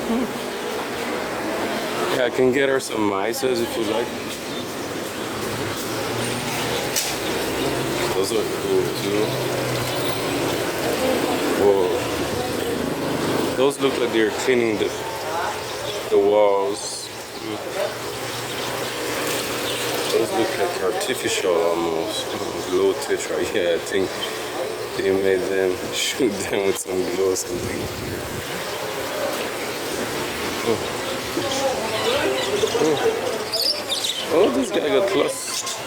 Yeah, I can get her some mices if you like. Those are cool too. Whoa. Those look like they're cleaning the walls. Those look like artificial almost. Glow tetra. Yeah, I think they made them shoot them with some glow or something. Oh, this guy got lost.